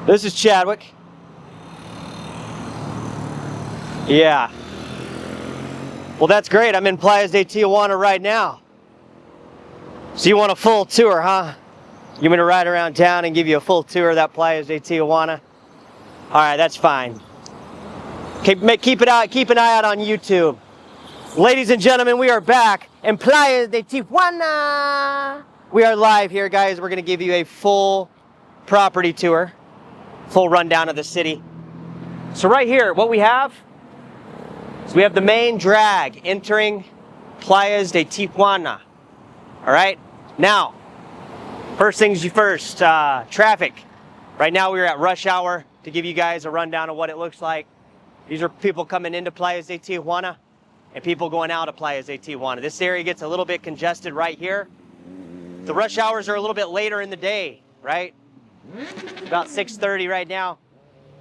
This is Chadwick. Yeah. Well, that's great. I'm in Playas de Tijuana right now. So you want a full tour, huh? You want me to ride around town and give you a full tour of that Playas de Tijuana? All right, that's fine. Keep an eye out on YouTube. Ladies and gentlemen, we are back in Playas de Tijuana. We are live here, guys. We're going to give you a full property tour, full rundown of the city. So right here, what we have is we have the main drag entering Playas de Tijuana. All right, now, first things first, traffic. Right now we're at rush hour to give you guys a rundown of what it looks like. These are people coming into Playas de Tijuana and people going out of Playas de Tijuana. This area gets a little bit congested right here. The rush hours are a little bit later in the day, right? It's about 6:30 right now.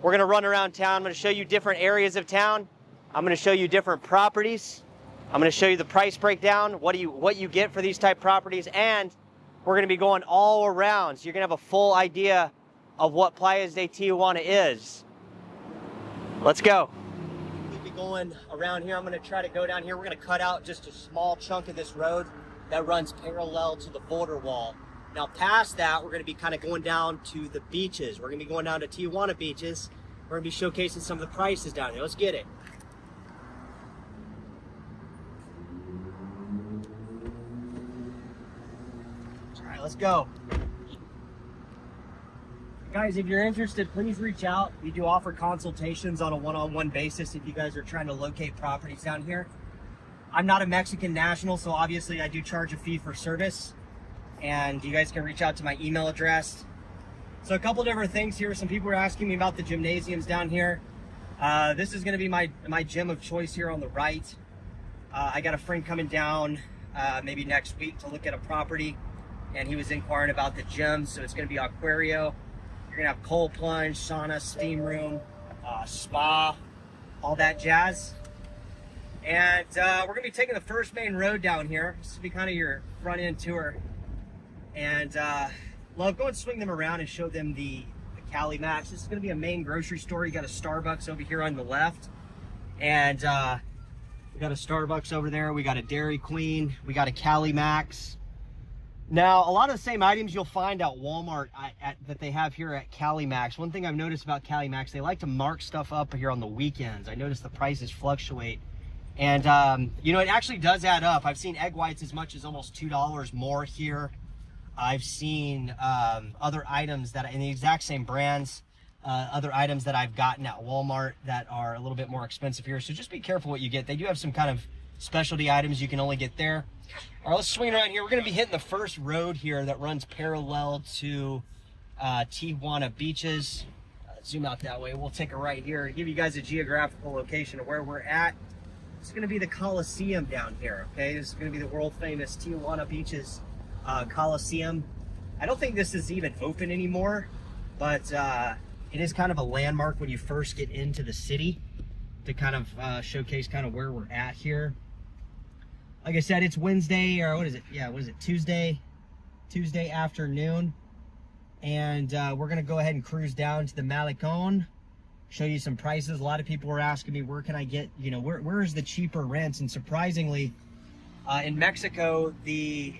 We're gonna run around town. I'm gonna show you different areas of town. I'm gonna show you different properties. I'm gonna show you the price breakdown, what you get for these type properties, and we're gonna be going all around. So you're gonna have a full idea of what Playas de Tijuana is. Let's go. We'll be going around here. I'm gonna try to go down here. We're gonna cut out just a small chunk of this road that runs parallel to the border wall. Now past that, we're gonna be kind of going down to the beaches. We're gonna be going down to Tijuana Beaches. We're gonna be showcasing some of the prices down here. Let's get it. All right, let's go. Guys, if you're interested, please reach out. We do offer consultations on a one-on-one basis if you guys are trying to locate properties down here. I'm not a Mexican national, so obviously I do charge a fee for service. And you guys can reach out to my email address. So a couple different things here. Some people are asking me about the gymnasiums down here. This is gonna be my gym of choice here on the right. I got a friend coming down maybe next week to look at a property, and he was inquiring about the gym. So it's gonna be Aquario. You're gonna have cold plunge, sauna, steam room, spa, all that jazz. And we're gonna be taking the first main road down here. This will be kind of your front end tour. And love, go and swing them around and show them the Cali Max. This is gonna be a main grocery store. You got a Starbucks over here on the left. And we got a Starbucks over there. We got a Dairy Queen. We got a Cali Max. Now, a lot of the same items you'll find at Walmart that they have here at Cali Max. One thing I've noticed about Cali Max, they like to mark stuff up here on the weekends. I noticed the prices fluctuate. And, you know, it actually does add up. I've seen egg whites as much as almost $2 more here. I've seen other items that in the exact same brands, other items that I've gotten at Walmart that are a little bit more expensive here. So just be careful what you get. They do have some kind of specialty items you can only get there. All right, let's swing around here. We're going to be hitting the first road here that runs parallel to Tijuana Beaches. Zoom out that way. We'll take a right here to give you guys a geographical location of where we're at. It's going to be the Coliseum down here, okay? This is going to be the world famous Tijuana Beaches Coliseum. I don't think this is even open anymore, but it is kind of a landmark when you first get into the city to kind of showcase kind of where we're at here. Like I said, it's Wednesday, or what is it? Yeah, what is it? Tuesday afternoon. And we're going to go ahead and cruise down to the Malecon, show you some prices. A lot of people were asking me, where can I get, you know, where is the cheaper rents? And surprisingly, in Mexico, the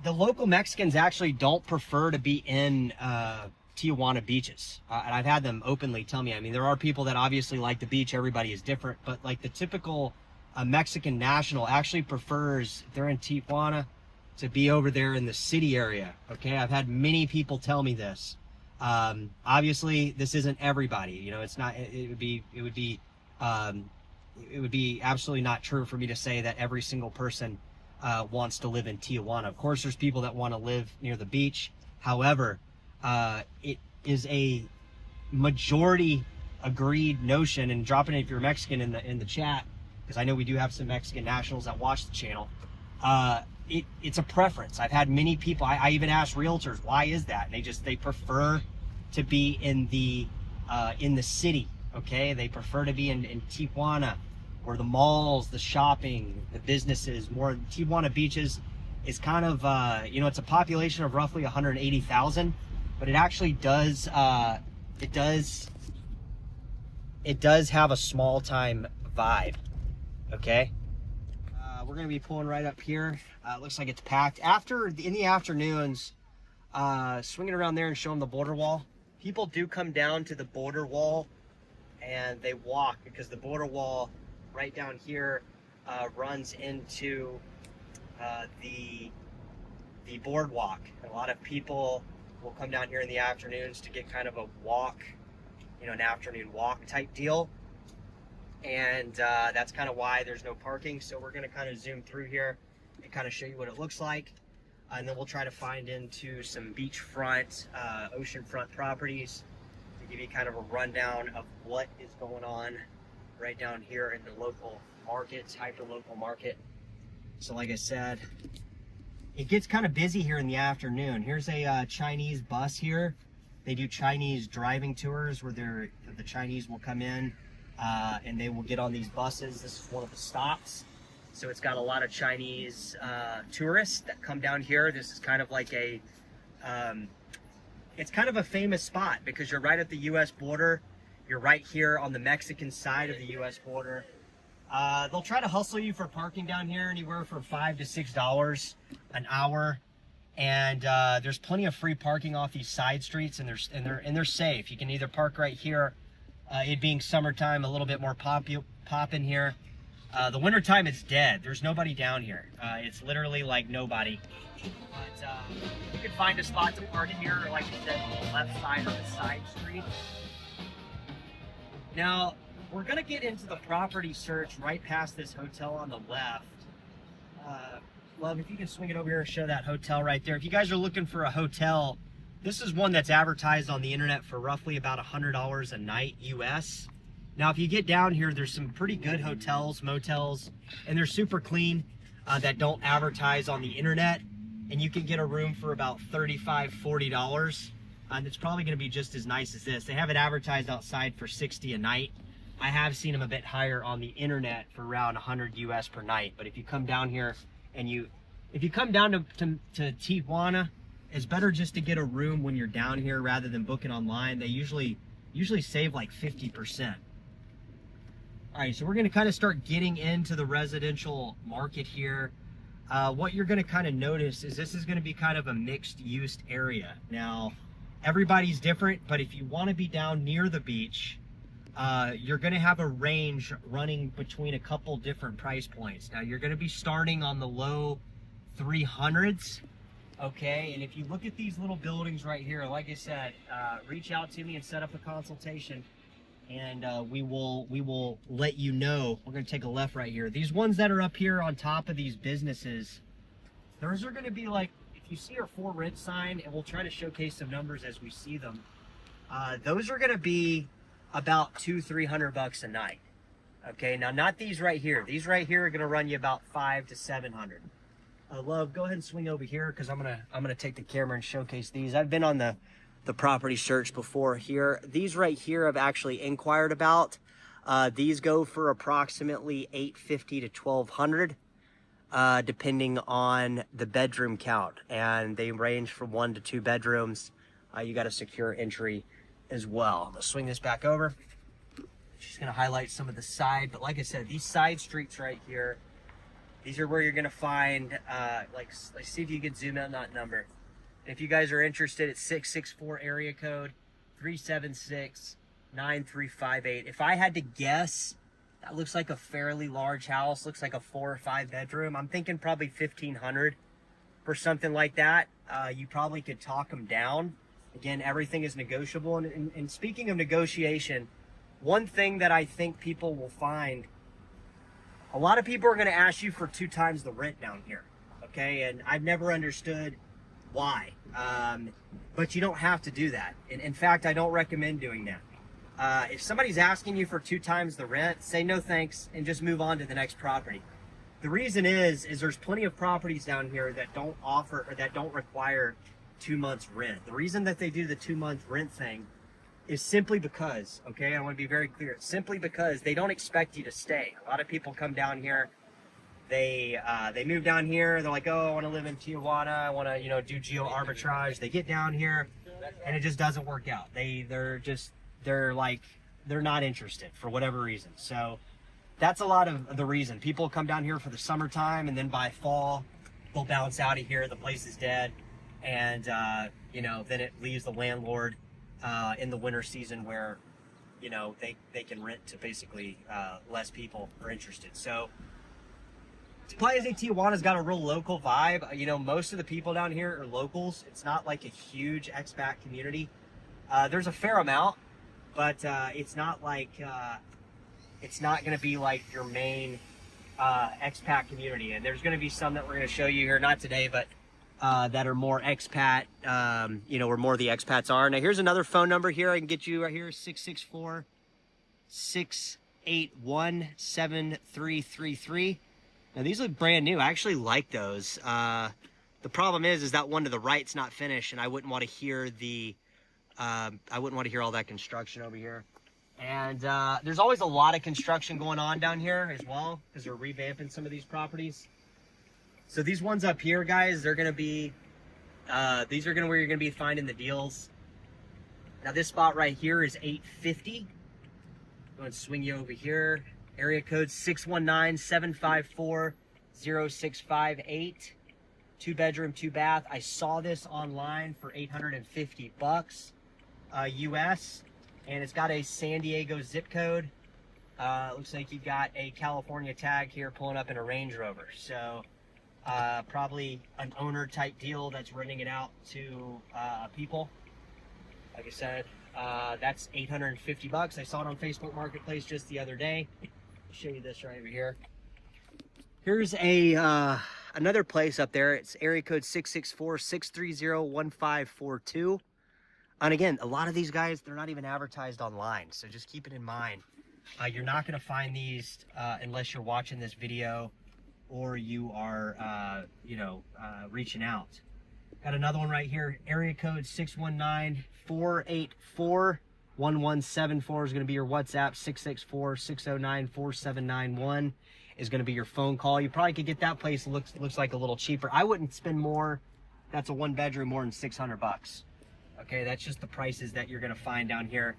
local Mexicans actually don't prefer to be in Tijuana Beaches. And I've had them openly tell me, I mean, there are people that obviously like the beach. Everybody is different, but like the typical Mexican national actually prefers, if they're in Tijuana, to be over there in the city area. Okay, I've had many people tell me this. Obviously, this isn't everybody. You know, it's not. It would be absolutely not true for me to say that every single person wants to live in Tijuana. Of course, there's people that want to live near the beach. However, it is a majority agreed notion. And dropping it if you're Mexican in the chat, because I know we do have some Mexican nationals that watch the channel. It's a preference. I've had many people, I even asked realtors, why is that? And they prefer to be in the city, okay? They prefer to be in Tijuana, where the malls, the shopping, the businesses, more. Tijuana Beaches is kind of, you know, it's a population of roughly 180,000. but it actually does, it does have a small time vibe, okay? We're gonna be pulling right up here. It looks like it's packed. In the afternoons, swinging around there and showing the border wall. People do come down to the border wall and they walk, because the border wall right down here runs into the boardwalk. A lot of people will come down here in the afternoons to get kind of a walk, you know, an afternoon walk type deal. And that's kind of why there's no parking. So we're going to kind of zoom through here and kind of show you what it looks like. And then we'll try to find into some beachfront, oceanfront properties to give you kind of a rundown of what is going on right down here in the local markets, hyper-local market. So like I said, it gets kind of busy here in the afternoon. Here's a Chinese bus here. They do Chinese driving tours where the Chinese will come in and they will get on these buses. This is one of the stops. So it's got a lot of Chinese tourists that come down here. This is kind of like it's kind of a famous spot because you're right at the U.S. border. You're right here on the Mexican side of the U.S. border. They'll try to hustle you for parking down here anywhere from $5 to $6 an hour. And there's plenty of free parking off these side streets, and they're safe. You can either park right here. It being summertime, a little bit more poppin' here. The wintertime, it's dead. There's nobody down here. It's literally like nobody. But you can find a spot to park here, like I said, on the left side of the side street. Now, we're gonna get into the property search right past this hotel on the left. Love, if you can swing it over here and show that hotel right there. If you guys are looking for a hotel, this is one that's advertised on the internet for roughly about $100 a night US. Now, if you get down here, there's some pretty good hotels, motels, and they're super clean that don't advertise on the internet. And you can get a room for about $35, $40. And it's probably gonna be just as nice as this. They have it advertised outside for $60 a night. I have seen them a bit higher on the internet for around 100 US per night. But if you come down here and if you come down to Tijuana, it's better just to get a room when you're down here rather than booking online. They usually save like 50%. All right, so we're gonna kind of start getting into the residential market here. What you're gonna kind of notice is this is gonna be kind of a mixed use area. Now, everybody's different, but if you wanna be down near the beach, you're gonna have a range running between a couple different price points. Now, you're gonna be starting on the low 300s. Okay, and if you look at these little buildings right here, like I said, reach out to me and set up a consultation, and we will let you know. We're going to take a left right here. These ones that are up here on top of these businesses, those are going to be like, if you see our for rent sign, and we'll try to showcase some numbers as we see them, those are going to be about $200-300 a night. Okay, now not these right here. These right here are going to run you about $500 to $700. Love, go ahead and swing over here because I'm gonna take the camera and showcase these. I've been on the property search before here. These right here I've actually inquired about. These go for approximately $850 to $1,200, depending on the bedroom count, and they range from 1 to 2 bedrooms. You got a secure entry as well. I'm gonna swing this back over. Just gonna highlight some of the side, but like I said, these side streets right here. These are where you're gonna find, let's see if you can zoom in that number. If you guys are interested, it's 664 area code 376-9358. If I had to guess, that looks like a fairly large house. Looks like a 4 or 5 bedroom. I'm thinking probably 1,500 for something like that. You probably could talk them down. Again, everything is negotiable. And speaking of negotiation, one thing that I think people will find, a lot of people are going to ask you for 2 times the rent down here, okay? And I've never understood why, but you don't have to do that. In fact, I don't recommend doing that. If somebody's asking you for 2 times the rent, say no thanks and just move on to the next property. The reason is there's plenty of properties down here that don't offer or that don't require 2 months rent. The reason that they do the 2-month rent thing is simply because, okay, I want to be very clear, it's simply because they don't expect you to stay. A lot of people come down here, they move down here, they're like, oh, I want to live in Tijuana, I want to, do geo arbitrage. They get down here, and it just doesn't work out. They're not interested for whatever reason. So that's a lot of the reason. People come down here for the summertime, and then by fall, they'll bounce out of here. The place is dead. And, you know, then it leaves the landlord in the winter season where, you know, they can rent to basically less people are interested. So Playa de Tijuana's got a real local vibe. You know, most of the people down here are locals. It's not like a huge expat community. There's a fair amount, but it's not like, it's not going to be like your main expat community. And there's going to be some that we're going to show you here, not today, but that are more expat, you know, where more of the expats are. Now, here's another phone number here. I can get you right here, 664-681-7333. Now, these look brand new. I actually like those. The problem is that one to the right's not finished, and I wouldn't want to hear all that construction over here. And there's always a lot of construction going on down here as well, because they're revamping some of these properties. So these ones up here, guys, they're gonna be, these are where you're gonna be finding the deals. Now this spot right here is $850. Go and swing you over here. Area code 619-754-0658. 2-bedroom, 2-bath. I saw this online for $850 US, and it's got a San Diego zip code. Looks like you've got a California tag here pulling up in a Range Rover. So probably an owner type deal that's renting it out to people. Like I said, that's $850. I saw it on Facebook Marketplace just the other day. I'll show you this right over here. Here's a another place up there. It's area code 664-630-1542. And again, a lot of these guys, they're not even advertised online, so just keep it in mind. You're not going to find these unless you're watching this video or you are, you know, reaching out. Got another one right here. Area code 619-484-1174 is going to be your WhatsApp. 664-609-4791 is going to be your phone call. You probably could get that place. Looks like a little cheaper. I wouldn't spend more. That's a 1-bedroom, more than $600. Okay, that's just the prices that you're going to find down here.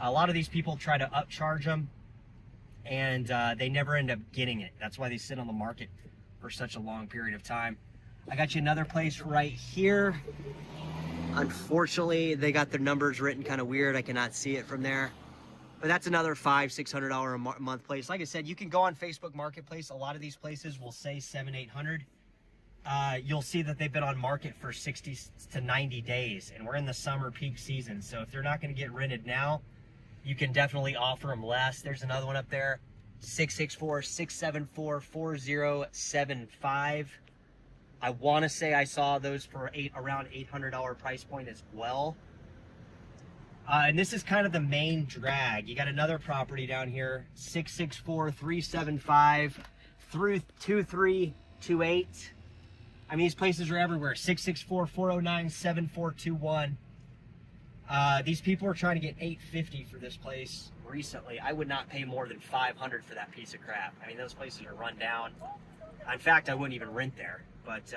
A lot of these people try to upcharge them, and they never end up getting it. That's why they sit on the market for such a long period of time. I got you another place right here. Unfortunately, they got their numbers written kind of weird. I cannot see it from there. But that's another $500-600 a month place. Like I said, you can go on Facebook Marketplace. A lot of these places will say $700-800. You'll see that they've been on market for 60 to 90 days, and we're in the summer peak season. So if they're not going to get rented now, you can definitely offer them less. There's another one up there, 664-674-4075. I want to say I saw those for around $800 price point as well. And this is kind of the main drag. You got another property down here, 664-375-2328. I mean, these places are everywhere. 664-409-7421. These people are trying to get $850 for this place recently. I would not pay more than $500 for that piece of crap. I mean, those places are run down. In fact, I wouldn't even rent there. But,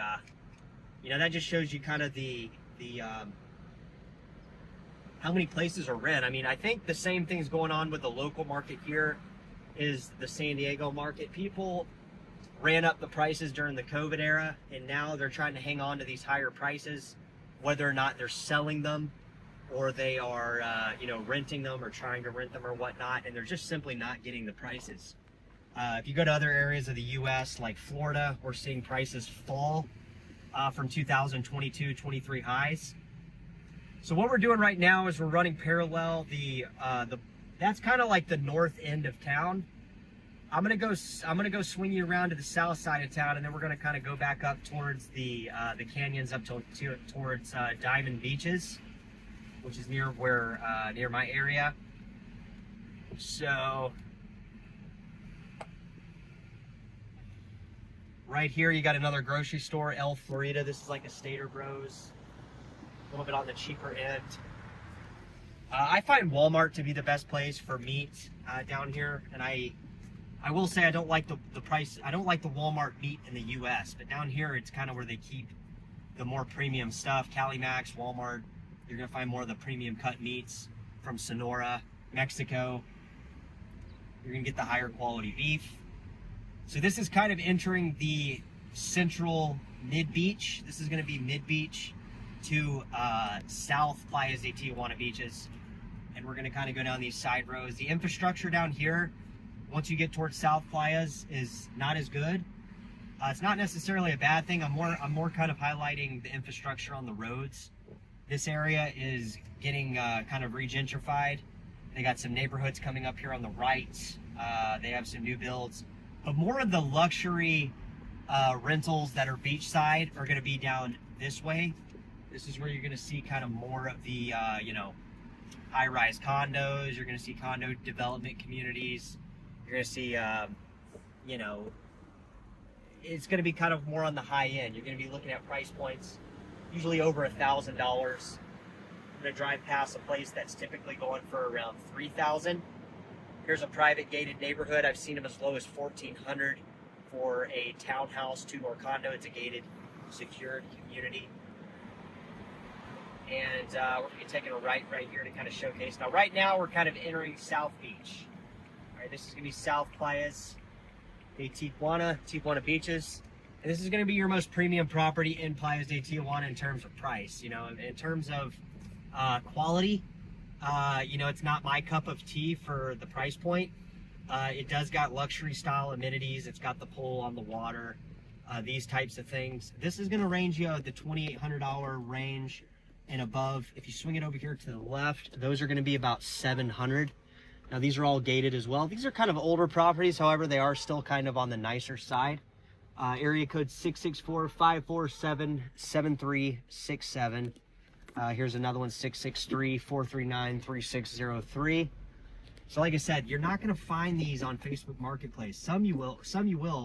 you know, that just shows you kind of the how many places are rent. I mean, I think the same thing's going on with the local market here is the San Diego market. People ran up the prices during the COVID era, and now they're trying to hang on to these higher prices, whether or not they're selling them or they are, you know, renting them or trying to rent them or whatnot, and they're just simply not getting the prices. If you go to other areas of the U.S. like Florida, we're seeing prices fall from 2022-23 highs. So what we're doing right now is we're running parallel that's kind of like the north end of town. I'm gonna go swing you around to the south side of town, and then we're gonna kind of go back up towards the canyons up towards Diamond Beaches, which is near my area. So right here you got another grocery store, El Florida. This is like a Stater Bros, a little bit on the cheaper end. I find Walmart to be the best place for meat down here, and I will say I don't like the price. I don't like the Walmart meat in the U.S., but down here it's kind of where they keep the more premium stuff. Cali Max, Walmart, You're gonna find more of the premium cut meats from Sonora, Mexico. You're gonna get the higher quality beef. So this is kind of entering the central mid-beach. This is gonna be mid-beach to South Playas de Tijuana Beaches. And we're gonna kind of go down these side roads. The infrastructure down here, once you get towards South Playas, is not as good. It's not necessarily a bad thing. I'm more kind of highlighting the infrastructure on the roads. This area is getting kind of regentrified. They got some neighborhoods coming up here on the right. They have some new builds, but more of the luxury rentals that are beachside are going to be down this way. This is where you're going to see kind of more of the you know, high-rise condos. You're going to see condo development communities. You're going to see you know, it's going to be kind of more on the high end. You're going to be looking at price points usually over $1,000. I'm going to drive past a place that's typically going for around $3,000. Here's a private gated neighborhood. I've seen them as low as $1,400 for a townhouse, two-door condo. It's a gated, secured community. And we're going to be taking a right here to kind of showcase. Now, right now, we're kind of entering South Beach. All right, this is going to be South Playas de Tijuana Beaches. And this is going to be your most premium property in Playas de Tijuana in terms of price. You know, in terms of quality, you know, it's not my cup of tea for the price point. It does got luxury style amenities. It's got the pool on the water, these types of things. This is going to range you at the $2,800 range and above. If you swing it over here to the left, those are going to be about $700. Now these are all gated as well. These are kind of older properties, however, they are still kind of on the nicer side. Area code 664-547-7367. Here's another one, 663-439-3603. So like I said, you're not going to find these on Facebook Marketplace. Some you will,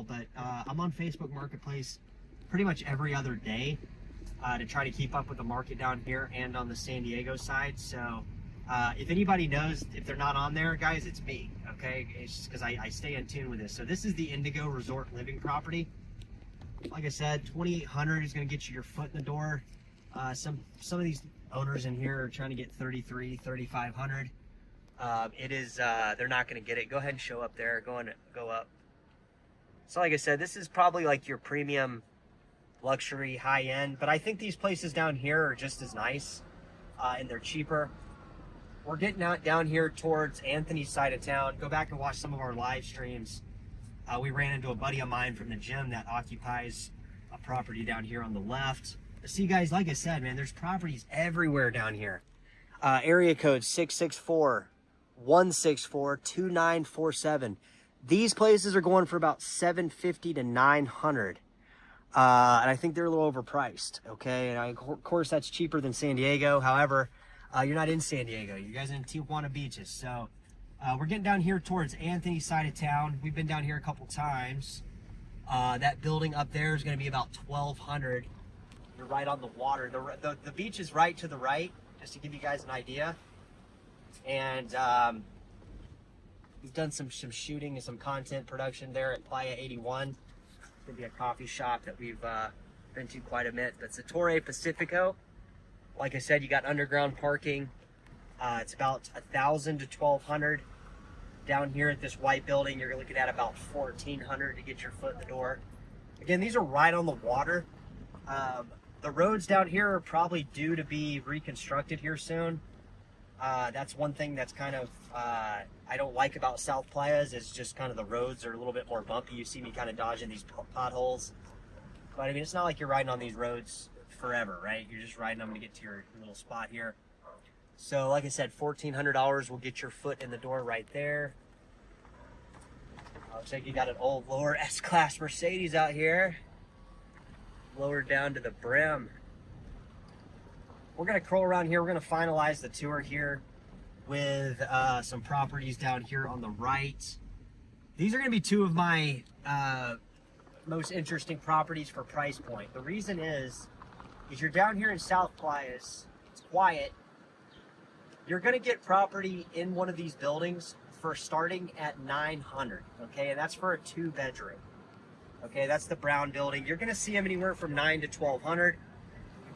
but I'm on Facebook Marketplace pretty much every other day to try to keep up with the market down here and on the San Diego side. So if anybody knows, if they're not on there, guys, it's me, okay? It's just because I stay in tune with this. So this is the Indigo Resort Living property. Like I said, $2,800 is going to get you your foot in the door. Some of these owners in here are trying to get $3,300, $3,500. It is, they're not going to get it. Go ahead and show up there. Go up. So like I said, this is probably like your premium luxury high end, but I think these places down here are just as nice, and they're cheaper. We're getting out down here towards Anthony's side of town. Go back and watch some of our live streams. We ran into a buddy of mine from the gym that occupies a property down here on the left. See, guys, like I said, man, there's properties everywhere down here. Area code 664-164-2947. These places are going for about $750 to $900. And I think they're a little overpriced, okay? And of course, that's cheaper than San Diego. However, you're not in San Diego. You guys are in Tijuana Beaches. So we're getting down here towards Anthony's side of town. We've been down here a couple times. That building up there is going to be about $1,200. You're right on the water. The beach is right to the right, just to give you guys an idea. And we've done some shooting and some content production there at Playa 81. It's going to be a coffee shop that we've been to quite a bit. But it's a Torre Pacifico. Like I said, you got underground parking. It's about $1,000 to $1,200. Down here at this white building, you're looking at about $1,400 to get your foot in the door. Again, these are right on the water. The roads down here are probably due to be reconstructed here soon. That's one thing that's kind of I don't like about South Playas, is just kind of the roads are a little bit more bumpy. You see me kind of dodging these potholes. But I mean, it's not like you're riding on these roads forever, right? You're just riding them to get to your little spot here. So like I said, $1,400 will get your foot in the door right there. Looks like you got an old lower S-Class Mercedes out here, lowered down to the brim. We're gonna crawl around here. We're gonna finalize the tour here with some properties down here on the right. These are gonna be two of my most interesting properties for price point. The reason is you're down here in South Playas, it's quiet. You're gonna get property in one of these buildings for starting at $900, okay? And that's for a 2-bedroom, okay? That's the brown building. You're gonna see them anywhere from $900 to $1,200.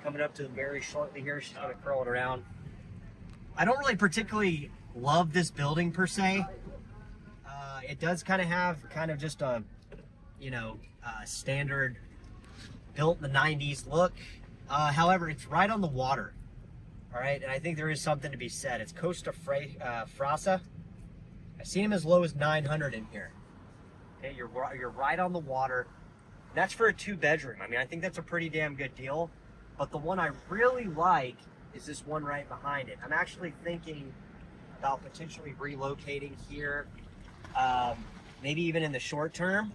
coming up to very shortly here. She's gonna curl it around. I don't really particularly love this building per se. It does kind of have just a, standard built in the 90s look. However, it's right on the water. All right, and I think there is something to be said. It's Costa Frasa. I see them as low as 900 in here. Okay, you're right on the water. That's for a 2-bedroom. I mean, I think that's a pretty damn good deal. But the one I really like is this one right behind it. I'm actually thinking about potentially relocating here, maybe even in the short term.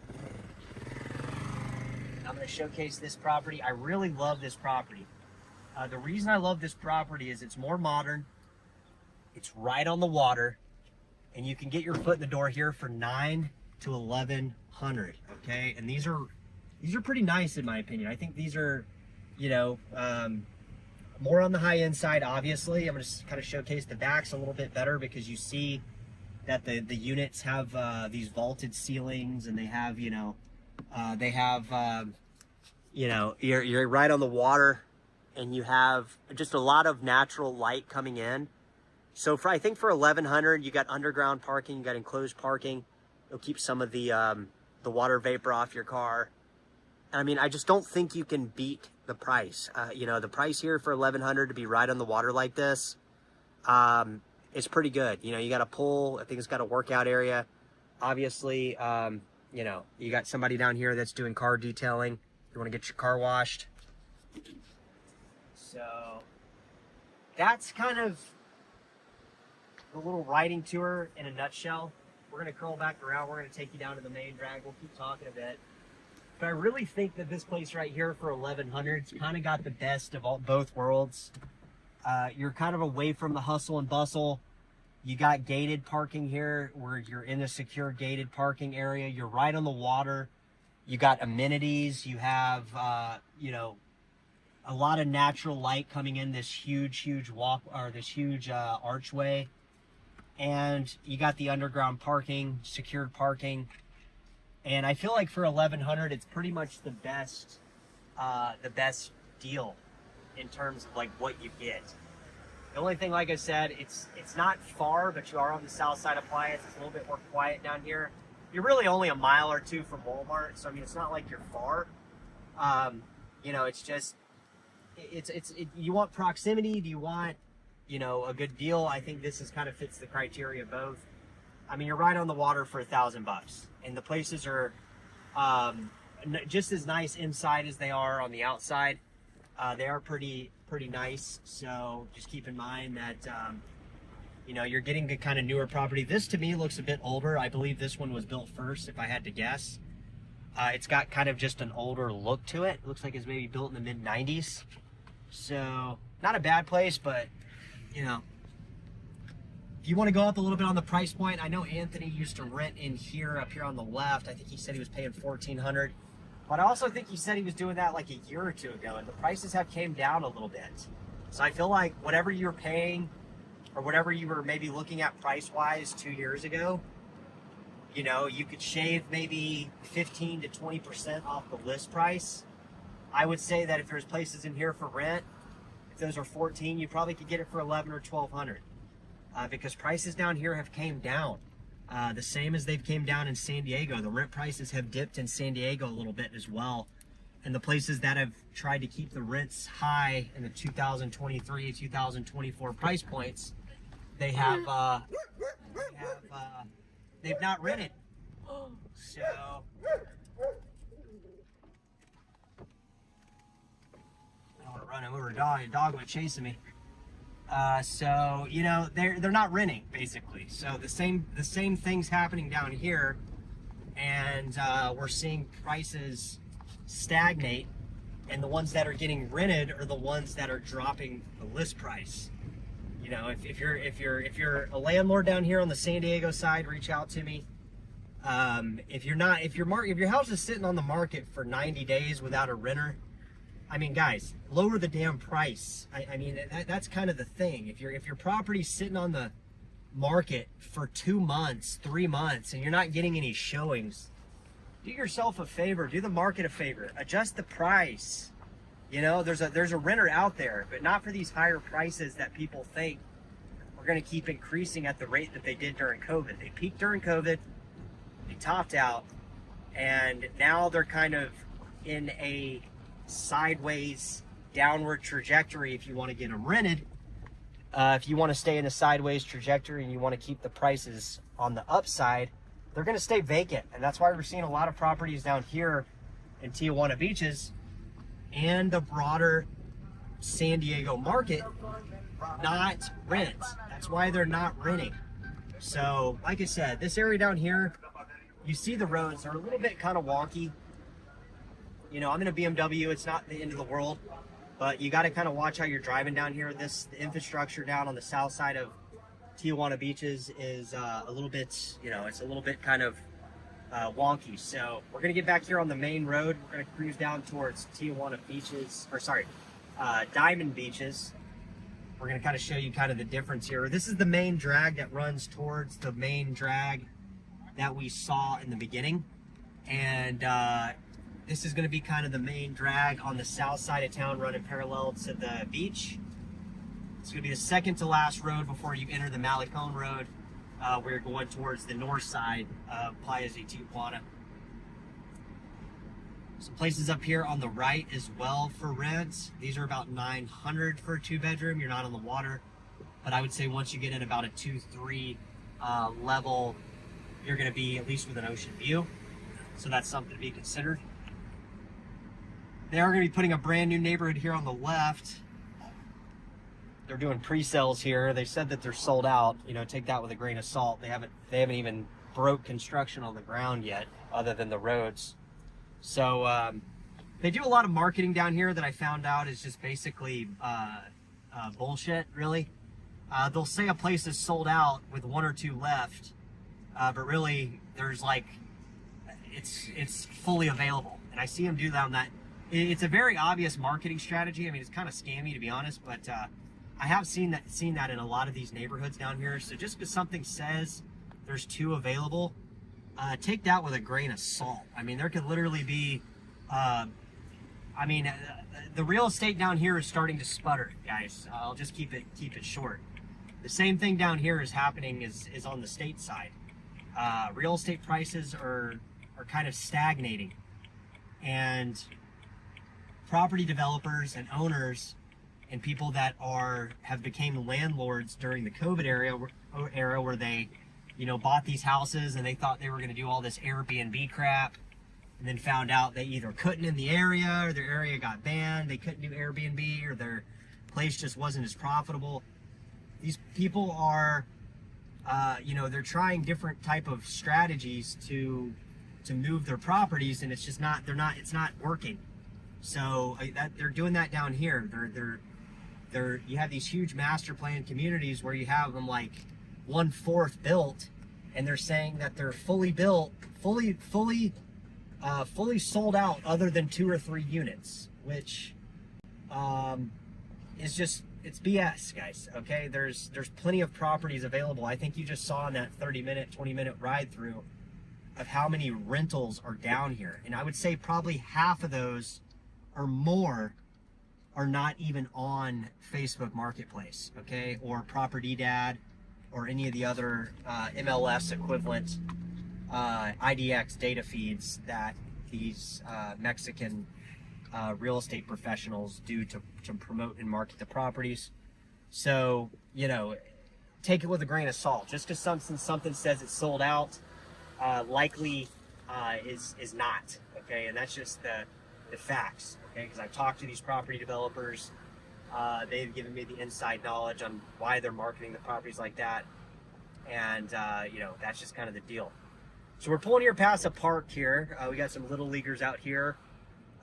I'm going to showcase this property. I really love this property. The reason I love this property is it's more modern. It's right on the water, and you can get your foot in the door here for $900 to $1,100. Okay, and these are pretty nice in my opinion. I think these are, more on the high end side. Obviously, I'm going to kind of showcase the backs a little bit better because you see that the units have these vaulted ceilings, and they have you're right on the water, and you have just a lot of natural light coming in. So I think for $1,100, you got underground parking, you got enclosed parking. It'll keep some of the water vapor off your car. I mean, I just don't think you can beat the price. The price here for $1,100 to be right on the water like this is pretty good. You got a pool. I think it's got a workout area. Obviously, you got somebody down here that's doing car detailing. You want to get your car washed. So that's kind of the little riding tour in a nutshell. We're going to curl back around. We're going to take you down to the main drag. We'll keep talking a bit. But I really think that this place right here for $1,100, it's kind of got the best of both worlds. You're kind of away from the hustle and bustle. You got gated parking here where you're in a secure gated parking area. You're right on the water. You got amenities. You have, a lot of natural light coming in this huge archway. And you got the underground parking, secured parking. And I feel like for $1,100, it's pretty much the best deal in terms of like what you get. The only thing, like I said, it's not far, but you are on the south side of Playa. It's a little bit more quiet down here. You're really only a mile or two from Walmart, so I mean, it's not like you're far. It's just, you want proximity? Do you want, a good deal? I think this kind of fits the criteria of both. I mean, you're right on the water for $1,000, and the places are just as nice inside as they are on the outside. They are pretty nice. So just keep in mind that you're getting a kind of newer property. This to me looks a bit older. I believe this one was built first, if I had to guess. It's got kind of just an older look to it. It looks like it's maybe built in the mid 90s. So not a bad place, but if you want to go up a little bit on the price point, I know Anthony used to rent in here, up here on the left. I think he said he was paying $1,400. But I also think he said he was doing that like a year or two ago, and the prices have came down a little bit. So I feel like whatever you were paying, or whatever you were maybe looking at price-wise 2 years ago, you could shave maybe 15 to 20% off the list price. I would say that if there's places in here for rent, if those are 14, you probably could get it for 11 or 1,200. Because prices down here have came down. The same as they've came down in San Diego. The rent prices have dipped in San Diego a little bit as well. And the places that have tried to keep the rents high in the 2023, 2024 price points, they've not rented. So I don't want to run over a dog. A dog went chasing me. They're not renting basically. So the same things happening down here, and we're seeing prices stagnate, and the ones that are getting rented are the ones that are dropping the list price. If you're a landlord down here on the San Diego side, reach out to me. If your house is sitting on the market for 90 days without a renter, I mean, guys, lower the damn price. I mean, that's kind of the thing. If your property's sitting on the market for 2 months, 3 months, and you're not getting any showings, do yourself a favor, do the market a favor, adjust the price. You know, there's a renter out there, but not for these higher prices that people think are going to keep increasing at the rate that they did during COVID. They peaked during COVID, they topped out, and now they're kind of in a sideways downward trajectory if you want to get them rented. If you want to stay in a sideways trajectory and you want to keep the prices on the upside, they're going to stay vacant. And that's why we're seeing a lot of properties down here in Tijuana Beaches and the broader San Diego market not rent. That's why they're not renting. So, like I said, this area down here, you see the roads are a little bit kind of wonky. You know, I'm in a BMW. It's not the end of the world, but you got to kind of watch how you're driving down here. The infrastructure down on the south side of Tijuana Beaches is a little bit, you know, it's a little bit kind of wonky. So we're going to get back here on the main road. We're going to cruise down towards Tijuana Beaches, or sorry, Diamond Beaches. We're going to kind of show you kind of the difference here. This is the main drag that runs towards the main drag that we saw in the beginning. And this is going to be kind of the main drag on the south side of town running parallel to the beach. It's going to be the second to last road before you enter the Malecon Road. We're going towards the north side of Playa de Tijuana. Some places up here on the right as well for rent. These are about $900 for a 2-bedroom. You're not on the water, but I would say once you get in about a 2-3 level, you're going to be at least with an ocean view. So that's something to be considered. They are going to be putting a brand new neighborhood here on the left. They're doing pre-sales here. They said that they're sold out. You know, take that with a grain of salt. They haven't even broke construction on the ground yet, other than the roads. So they do a lot of marketing down here that I found out is just basically bullshit, really. They'll say a place is sold out with 1 or 2 left, but really there's like, it's fully available. And I see them do that on that. It's a very obvious marketing strategy. I mean, it's kind of scammy, to be honest, but I have seen that in a lot of these neighborhoods down here. So just because something says there's 2 available, take that with a grain of salt. I mean, there could literally be, the real estate down here is starting to sputter, guys. I'll just keep it short. The same thing down here is happening is on the state side. Real estate prices are kind of stagnating, and property developers and owners and people that have became landlords during the COVID era where they, you know, bought these houses and they thought they were going to do all this Airbnb crap, and then found out they either couldn't in the area, or their area got banned, they couldn't do Airbnb, or their place just wasn't as profitable. These people are, you know, they're trying different type of strategies to move their properties, and it's just not, it's not working. So they're doing that down here. You have these huge master plan communities where you have them like 1/4 built, and they're saying that they're fully built, fully sold out, other than 2 or 3 units, which is just, it's BS, guys. Okay, there's plenty of properties available. I think you just saw in that 30-minute, 20-minute ride through of how many rentals are down here, and I would say probably half of those or more are not even on Facebook Marketplace, okay, or Property Dad, or any of the other MLS equivalent IDX data feeds that these Mexican real estate professionals do to promote and market the properties. So, you know, take it with a grain of salt. Just because something says it's sold out, likely is not, okay, and that's just the facts. Okay, because I've talked to these property developers. They've given me the inside knowledge on why they're marketing the properties like that. And, you know, that's just kind of the deal. So we're pulling here past a park here. We got some little leaguers out here.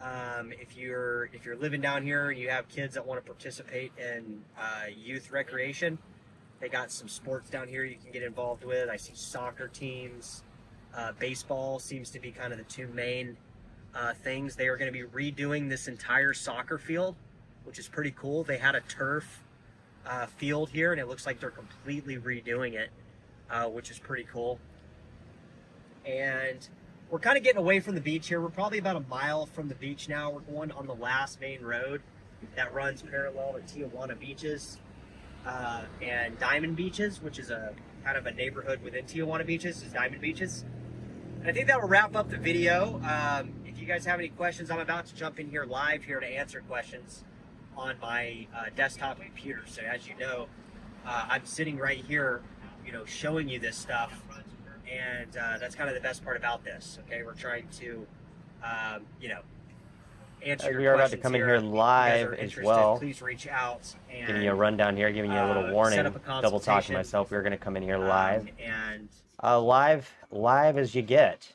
If you're living down here and you have kids that want to participate in youth recreation, they got some sports down here you can get involved with. I see soccer teams. Baseball seems to be kind of the 2 main things. They are going to be redoing this entire soccer field, which is pretty cool. They had a turf field here, and it looks like they're completely redoing it, which is pretty cool. And we're kind of getting away from the beach here. We're probably about a mile from the beach now. We're going on the last main road that runs parallel to Tijuana Beaches and Diamond Beaches, which is a kind of a neighborhood within Tijuana Beaches, is Diamond Beaches. And I think that will wrap up the video. If you guys have any questions, I'm about to jump in here live here to answer questions on my desktop computer. So as you know, I'm sitting right here, showing you this stuff. And that's kind of the best part about this. Okay, we're trying to, answer your We are about to questions come in here. here If you guys live are as interested, well. please reach out and Giving you a rundown here, giving you a little warning. set up a Double talking consultation. myself. We're going to come in here live. And Live as you get.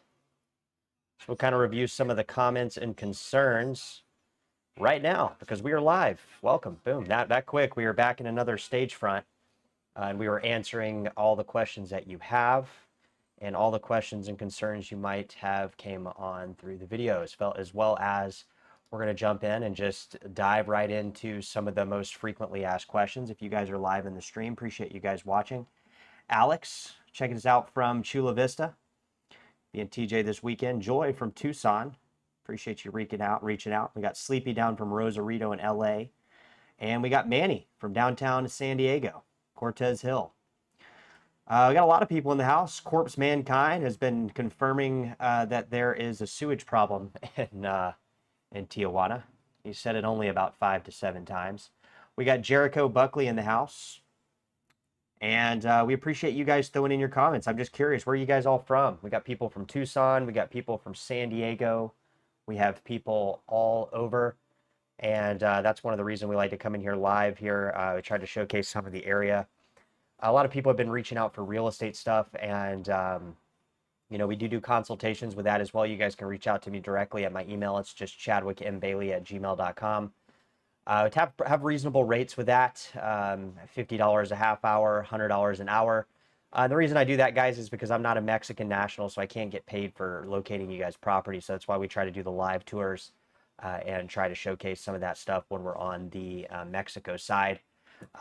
So we'll kind of review some of the comments and concerns right now because we are live. Welcome. Boom. That quick. We are back in another stage front. And we were answering all the questions that you have and all the questions and concerns you might have came on through the videos, as well as we're going to jump in and just dive right into some of the most frequently asked questions. If you guys are live in the stream, appreciate you guys watching. Alex, checking us out from Chula Vista. Being TJ this weekend. Joy from Tucson. Appreciate you reaching out. We got Sleepy down from Rosarito in LA. And we got Manny from downtown San Diego, Cortez Hill. We got a lot of people in the house. Corpse Mankind has been confirming that there is a sewage problem in Tijuana. He said it only about 5 to 7 times. We got Jericho Buckley in the house. And we appreciate you guys throwing in your comments. I'm just curious, where are you guys all from? We got people from Tucson. We got people from San Diego. We have people all over. And that's one of the reasons we like to come in here live here. We tried to showcase some of the area. A lot of people have been reaching out for real estate stuff. And, we do consultations with that as well. You guys can reach out to me directly at my email. It's just chadwickmbailey@gmail.com. Have reasonable rates with that, $50 a half hour, $100 an hour. The reason I do that, guys, is because I'm not a Mexican national, so I can't get paid for locating you guys' property. So that's why we try to do the live tours and try to showcase some of that stuff when we're on the Mexico side.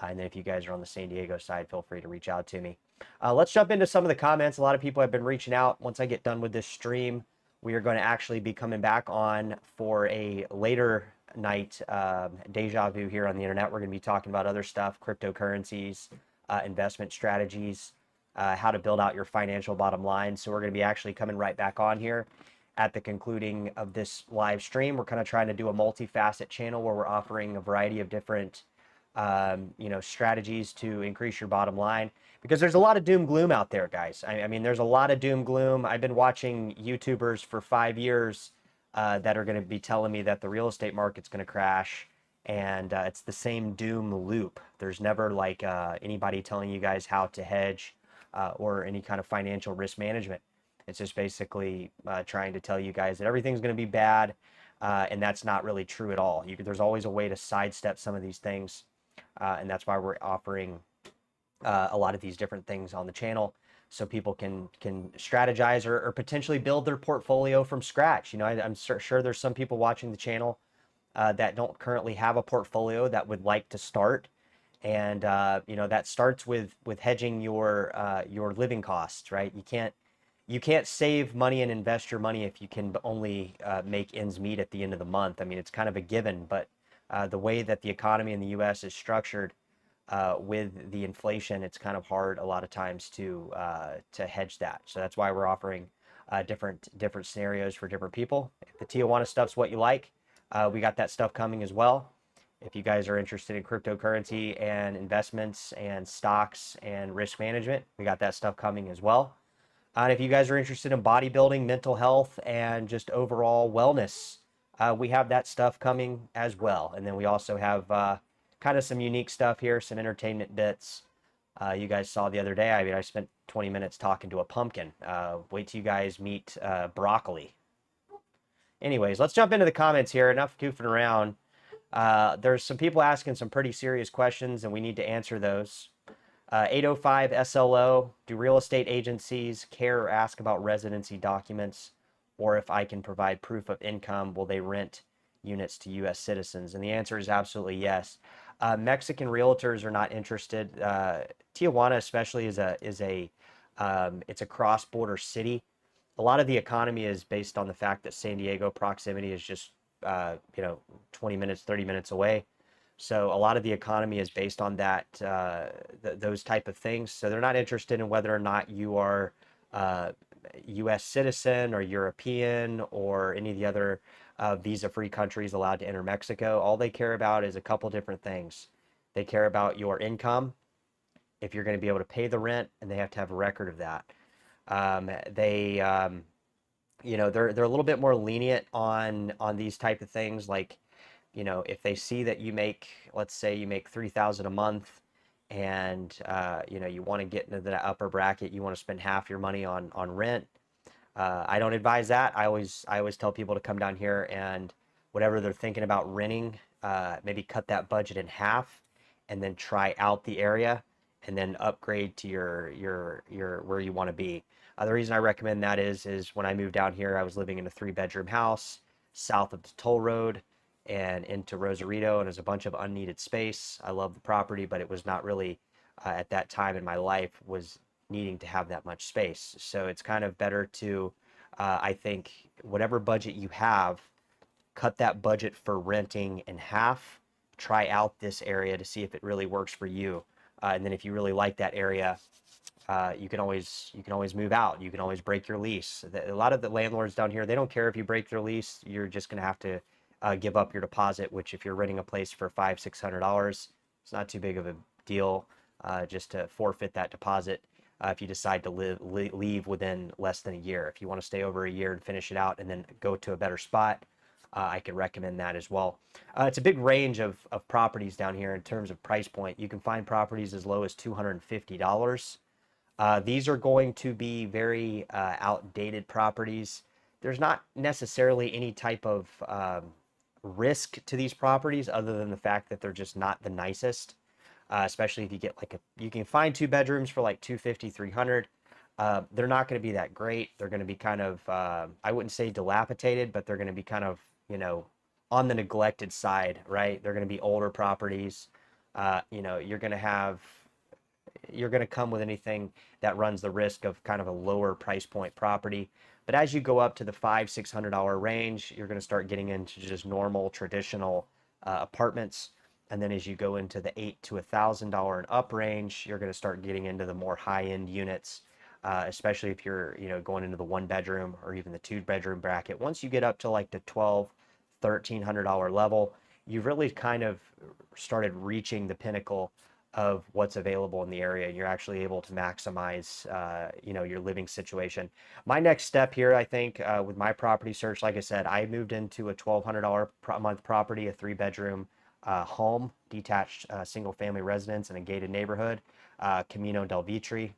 And then if you guys are on the San Diego side, feel free to reach out to me. Let's jump into some of the comments. A lot of people have been reaching out. Once I get done with this stream, we are going to actually be coming back on for a later night deja vu here on the internet. We're going to be talking about other stuff, cryptocurrencies, investment strategies, how to build out your financial bottom line. So we're going to be actually coming right back on here at the concluding of this live stream. We're kind of trying to do a multifaceted channel where we're offering a variety of different strategies to increase your bottom line, because there's a lot of doom gloom out there, guys. I mean, there's a lot of doom gloom. I've been watching YouTubers for 5 years that are going to be telling me that the real estate market's going to crash, and it's the same doom loop. There's never like anybody telling you guys how to hedge or any kind of financial risk management. It's just basically trying to tell you guys that everything's going to be bad, and that's not really true at all. There's always a way to sidestep some of these things, and that's why we're offering a lot of these different things on the channel, so people can strategize or potentially build their portfolio from scratch. I'm sure there's some people watching the channel that don't currently have a portfolio that would like to start, and that starts with hedging your living costs, right? You can't save money and invest your money if you can only make ends meet at the end of the month. I mean, it's kind of a given, but the way that the economy in the U.S. is structured, with the inflation, it's kind of hard a lot of times to hedge that. So that's why we're offering different scenarios for different people. If the Tijuana stuff's what you like, we got that stuff coming as well. If you guys are interested in cryptocurrency and investments and stocks and risk management, we got that stuff coming as well. And if you guys are interested in bodybuilding, mental health, and just overall wellness, we have that stuff coming as well. And then we also have kind of some unique stuff here, some entertainment bits. You guys saw the other day, I spent 20 minutes talking to a pumpkin. Wait till you guys meet broccoli. Anyways, let's jump into the comments here. Enough goofing around. There's some people asking some pretty serious questions, and we need to answer those. 805 SLO, do real estate agencies care or ask about residency documents? Or if I can provide proof of income, will they rent units to U.S. citizens? And the answer is absolutely yes. Mexican realtors are not interested. Tijuana especially is a cross-border city. a lot of the economy is based on the fact that San Diego proximity is just, 20 minutes, 30 minutes away. So a lot of the economy is based on that, those type of things. So they're not interested in whether or not you are U.S. citizen or European or any of the other visa-free countries allowed to enter Mexico. All they care about is a couple different things. They care about your income, if you're going to be able to pay the rent, and they have to have a record of that. They they're a little bit more lenient on these type of things. Like, if they see that you make, let's say you make 3,000 a month, and you want to get into the upper bracket, you want to spend half your money on rent. I don't advise that. I always tell people to come down here and whatever they're thinking about renting, maybe cut that budget in half, and then try out the area, and then upgrade to your where you want to be. The reason I recommend that is when I moved down here, I was living in a 3-bedroom house south of the toll road and into Rosarito, and there's a bunch of unneeded space. I love the property, but it was not really, at that time in my life, was needing to have that much space. So it's kind of better to, I think, whatever budget you have, cut that budget for renting in half, try out this area to see if it really works for you. And then if you really like that area, you can always move out. You can always break your lease. A lot of the landlords down here, they don't care if you break their lease. You're just going to have to give up your deposit, which if you're renting a place for $500-600, it's not too big of a deal, just to forfeit that deposit if you decide to leave within less than a year. If you want to stay over a year and finish it out and then go to a better spot, I can recommend that as well. It's a big range of properties down here in terms of price point. You can find properties as low as $250. These are going to be very outdated properties. There's not necessarily any type of risk to these properties other than the fact that they're just not the nicest. Especially if you get you can find 2 bedrooms for like 250, 300. They're not going to be that great. They're going to be kind of, I wouldn't say dilapidated, but they're going to be kind of, on the neglected side, right? They're going to be older properties. You're going to come with anything that runs the risk of kind of a lower price point property. But as you go up to the $500-600 range, you're going to start getting into just normal traditional apartments. And then as you go into the $800 to $1,000 and up range, you're going to start getting into the more high-end units, especially if you're going into the 1-bedroom or even the 2-bedroom bracket. Once you get up to like the $1,200-1,300 level, you've really kind of started reaching the pinnacle of what's available in the area. You're actually able to maximize your living situation. My next step here, I think, with my property search, like I said, I moved into a $1,200 a month property, a 3-bedroom home, detached single family residence in a gated neighborhood, Camino del Vitri.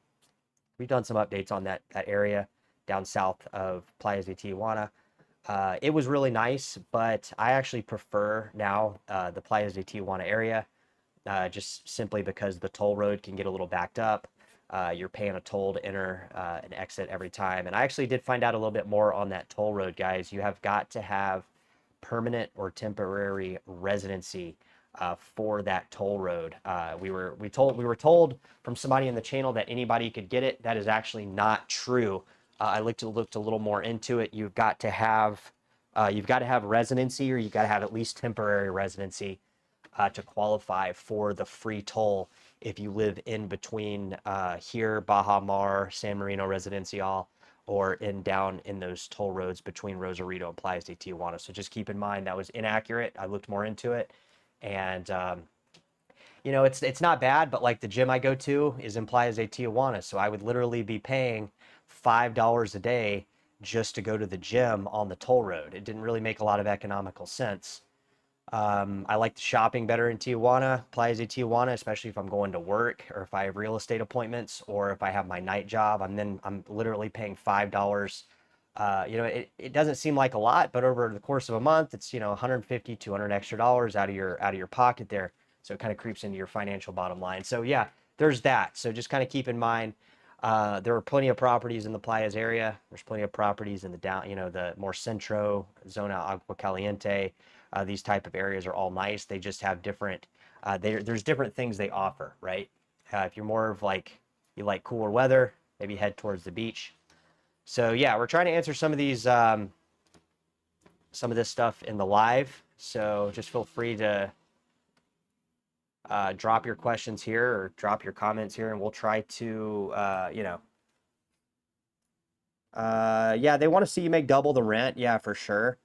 We've done some updates on that area down south of Playas de Tijuana. It was really nice, but I actually prefer now the Playas de Tijuana area, just simply because the toll road can get a little backed up. You're paying a toll to enter and exit every time. And I actually did find out a little bit more on that toll road, guys. You have got to have permanent or temporary residency for that toll road. We were told from somebody in the channel that anybody could get it. That is actually not true. I looked a little more into it. You've got to have residency, or you've got to have at least temporary residency to qualify for the free toll if you live in between here, Baja Mar, San Marino Residencial, or down in those toll roads between Rosarito and Playas de Tijuana. So just keep in mind that was inaccurate. I looked more into it, and it's not bad, but like the gym I go to is in Playas de Tijuana, so I would literally be paying $5 a day just to go to the gym on the toll road. It didn't really make a lot of economical sense. I like the shopping better in Tijuana, Playas de Tijuana, especially if I'm going to work or if I have real estate appointments or if I have my night job. I'm literally paying $5. It doesn't seem like a lot, but over the course of a month, it's 150, 200 extra dollars out of your pocket there. So it kind of creeps into your financial bottom line. So yeah, there's that. So just kind of keep in mind, there are plenty of properties in the Playas area. There's plenty of properties in the the more centro, Zona Agua Caliente. These type of areas are all nice. They just have different, there's different things they offer, right? If you're more of you like cooler weather, maybe head towards the beach. So yeah, we're trying to answer some of these, some of this stuff in the live. So just feel free to drop your questions here or drop your comments here, and we'll try to, yeah, they want to see you make double the rent. Yeah, for sure.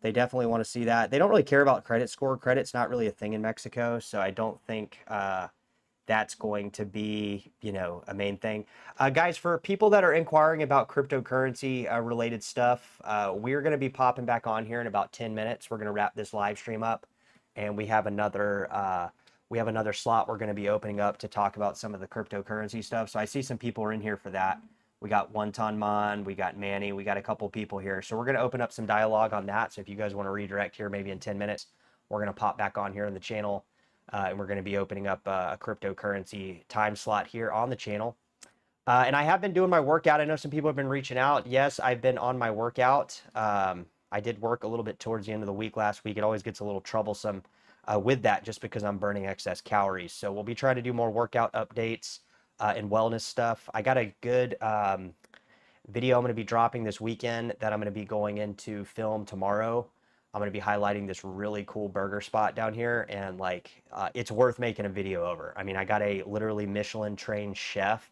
They definitely want to see that. They don't really care about credit score. Credit's not really a thing in Mexico, so I don't think that's going to be, a main thing. Guys, for people that are inquiring about cryptocurrency related stuff, we're going to be popping back on here in about 10 minutes. We're going to wrap this live stream up, and we have another slot we're going to be opening up to talk about some of the cryptocurrency stuff. So I see some people are in here for that. We got One Ton Man, we got Manny, we got a couple people here. So we're going to open up some dialogue on that. So if you guys want to redirect here, maybe in 10 minutes, we're going to pop back on here in the channel. And we're going to be opening up a cryptocurrency time slot here on the channel. And I have been doing my workout. I know some people have been reaching out. Yes, I've been on my workout. I did work a little bit towards the end of the week last week. It always gets a little troublesome with that just because I'm burning excess calories. So we'll be trying to do more workout updates and wellness stuff. I got a good video I'm going to be dropping this weekend that I'm going to be going into film tomorrow. I'm going to be highlighting this really cool burger spot down here, and it's worth making a video over. I mean, I got a literally Michelin trained chef.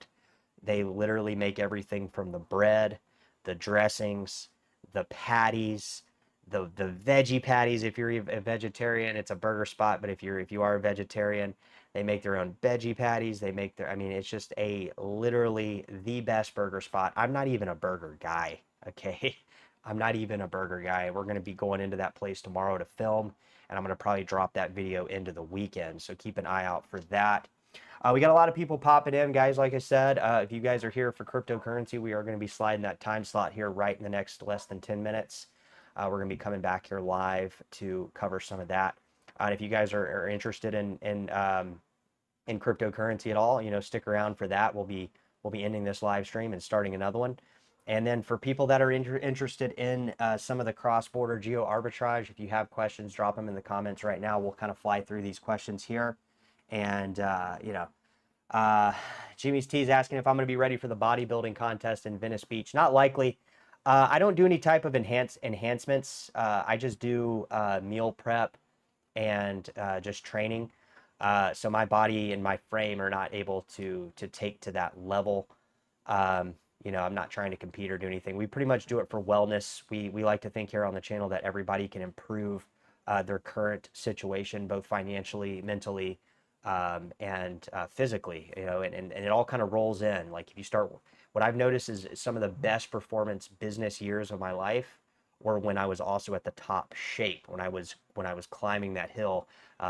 They literally make everything from the bread, the dressings, the patties, the veggie patties. If you're a vegetarian, it's a burger spot, but if you are a vegetarian, they make their own veggie patties. They make I mean, it's just literally the best burger spot. I'm not even a burger guy, okay? I'm not even a burger guy. We're going to be going into that place tomorrow to film, and I'm going to probably drop that video into the weekend. So keep an eye out for that. We got a lot of people popping in, guys. Like I said, if you guys are here for cryptocurrency, we are going to be sliding that time slot here right in the next less than 10 minutes. We're going to be coming back here live to cover some of that. And if you guys are interested in cryptocurrency at all, stick around for that. We'll be ending this live stream and starting another one. And then for people that are interested in some of the cross-border geo arbitrage, if you have questions, drop them in the comments right now. We'll kind of fly through these questions here. And, Jimmy's T is asking if I'm going to be ready for the bodybuilding contest in Venice Beach. Not likely. I don't do any type of enhancements. I just do meal prep and just training. So my body and my frame are not able to take to that level. I'm not trying to compete or do anything. We pretty much do it for wellness. We like to think here on the channel that everybody can improve their current situation, both financially, mentally, and physically, and it all kind of rolls in. Like if you start, what I've noticed is some of the best performance business years of my life were when I was also at the top shape, when I was climbing that hill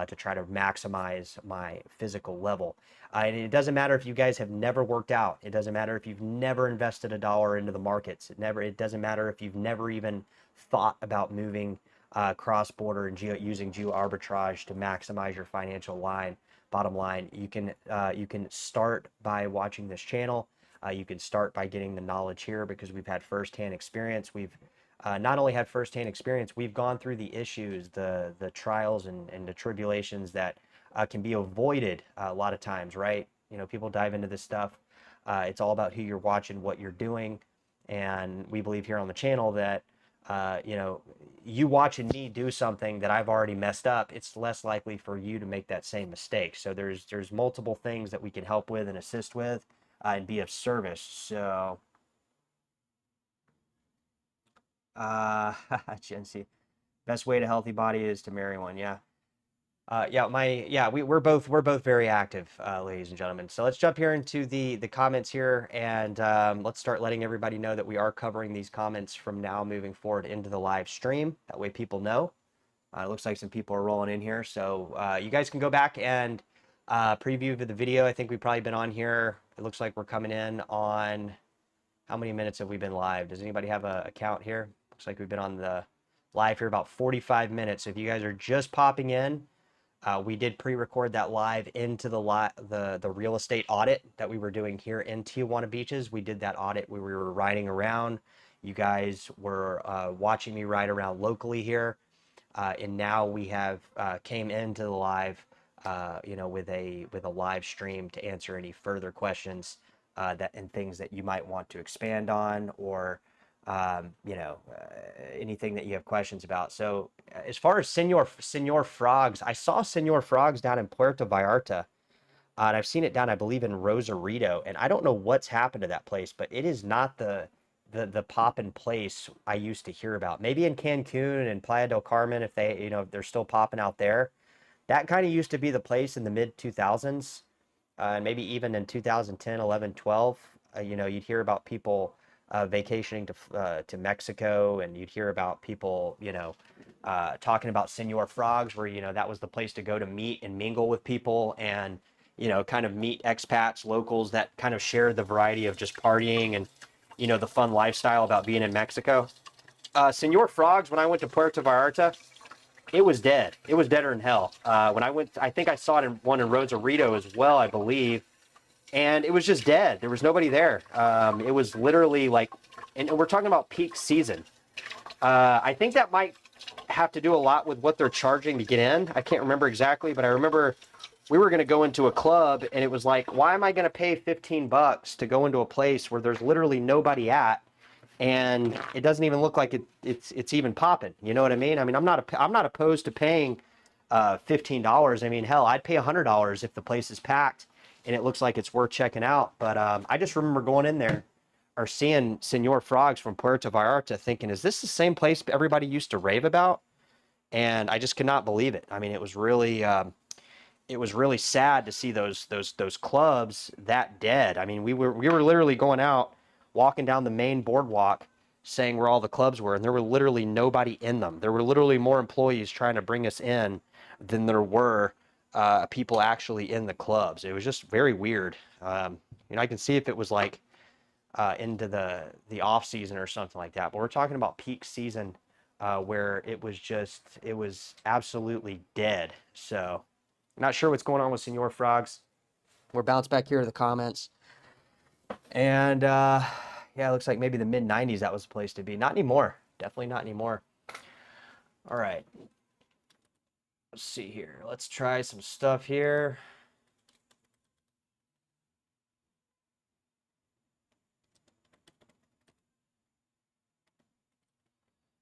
to try to maximize my physical level. And it doesn't matter if you guys have never worked out. It doesn't matter if you've never invested a dollar into the markets. It doesn't matter if you've never even thought about moving cross-border and using geo arbitrage to maximize your financial bottom line. You can start by watching this channel. You can start by getting the knowledge here because we've had firsthand experience. We've not only had firsthand experience, we've gone through the issues, the trials and the tribulations that can be avoided a lot of times, right? People dive into this stuff. It's all about who you're watching, what you're doing. And we believe here on the channel that, you watching me do something that I've already messed up, it's less likely for you to make that same mistake. So there's multiple things that we can help with and assist with and be of service. So, Gen Z, best way to healthy body is to marry one. Yeah. We're both very active, ladies and gentlemen. So let's jump here into the comments here, and let's start letting everybody know that we are covering these comments from now moving forward into the live stream. That way people know. It looks like some people are rolling in here, so you guys can go back and preview the video. I think we've probably been on here. It looks like we're coming in on, how many minutes have we been live? Does anybody have a count here? Looks like we've been on the live here about 45 minutes. So if you guys are just popping in, we did pre-record that live into the real estate audit that we were doing here in Tijuana Beaches. We did that audit where we were riding around. You guys were watching me ride around locally here, and now we have came into the live, with a live stream to answer any further questions that and things that you might want to expand on, or anything that you have questions about. So as far as Senor Frogs, I saw Senor Frogs down in Puerto Vallarta. And I've seen it down, I believe, in Rosarito, and I don't know what's happened to that place, but it is not the poppin' place I used to hear about. Maybe in Cancun and Playa del Carmen, if if they're still popping out there. That kind of used to be the place in the mid 2000s, and maybe even in 2010, 11, 12. You'd hear about people vacationing to Mexico, and you'd hear about people, talking about Senor Frogs, where that was the place to go to meet and mingle with people, and kind of meet expats, locals that kind of share the variety of just partying and the fun lifestyle about being in Mexico. Senor Frogs, when I went to Puerto Vallarta, it was dead. It was deader than hell. When I went, I think I saw it in one in Rosarito as well, I believe, and it was just dead. There was nobody there. It was literally like, and we're talking about peak season. I think that might have to do a lot with what they're charging to get in. I can't remember exactly, but I remember we were going to go into a club, and it was like, why am I going to pay $15 to go into a place where there's literally nobody at, and it doesn't even look like it's even popping? You know what I mean? I mean, I'm not opposed to paying $15. I mean, hell, I'd pay $100 if the place is packed and it looks like it's worth checking out. But I just remember going in there or seeing Senor Frogs from Puerto Vallarta, thinking, is this the same place everybody used to rave about? And I just could not believe it. I mean, it was really sad to see those clubs that dead. I mean, we were literally going out, walking down the main boardwalk, saying where all the clubs were, and there were literally nobody in them. There were literally more employees trying to bring us in than there were people actually in the clubs. It was just very weird. I can see if it was like into the off season or something like that, but we're talking about peak season where it was absolutely dead. So not sure what's going on with Senor Frogs. We're bounced back here to the comments. And yeah, it looks like maybe the mid 90s that was the place to be. Not anymore. Definitely not anymore. All right. Let's see here. Let's try some stuff here.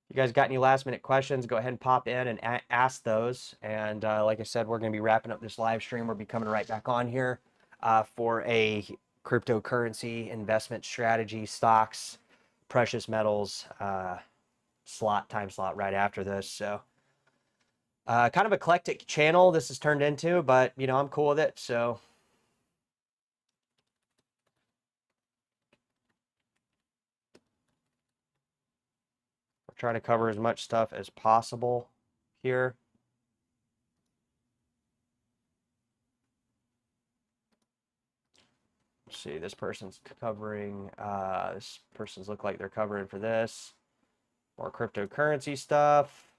You guys got any last minute questions, go ahead and pop in and ask those. And like I said, we're going to be wrapping up this live stream. We'll be coming right back on here for a cryptocurrency investment strategy, stocks, precious metals time slot right after this. So kind of eclectic channel this has turned into, but I'm cool with it. So we're trying to cover as much stuff as possible here. Let's see, this person's covering, this person's look like they're covering for this. More cryptocurrency stuff.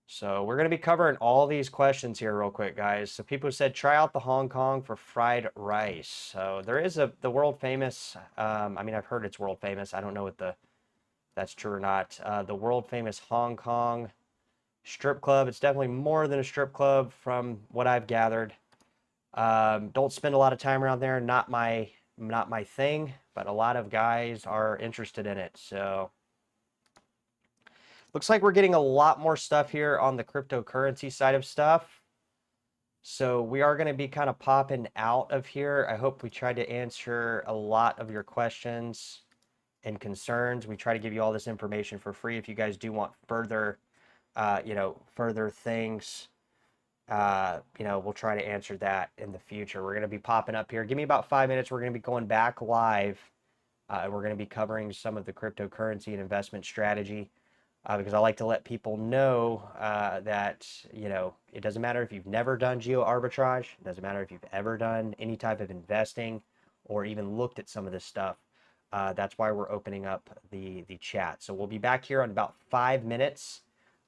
So we're going to be covering all these questions here real quick, guys. So people said, try out the Hong Kong for fried rice. So there is the world famous, I mean, I've heard it's world famous. I don't know if that's true or not. The world famous Hong Kong strip club. It's definitely more than a strip club from what I've gathered. Don't spend a lot of time around there. Not my thing, but a lot of guys are interested in it. So looks like we're getting a lot more stuff here on the cryptocurrency side of stuff. So we are going to be kind of popping out of here. I hope we tried to answer a lot of your questions and concerns. We try to give you all this information for free. If you guys do want further, further things, we'll try to answer that in the future. We're going to be popping up here. Give me about 5 minutes. We're going to be going back live. And we're going to be covering some of the cryptocurrency and investment strategy. Because I like to let people know that, it doesn't matter if you've never done geo arbitrage. It doesn't matter if you've ever done any type of investing or even looked at some of this stuff. That's why we're opening up the chat. So we'll be back here in about 5 minutes.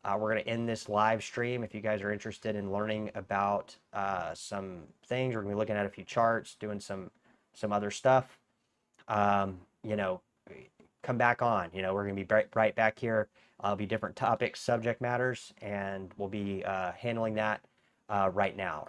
We're going to end this live stream. If you guys are interested in learning about some things, we're going to be looking at a few charts, doing some other stuff. Come back on. We're going to be right back here. Be different topics, subject matters, and we'll be handling that right now.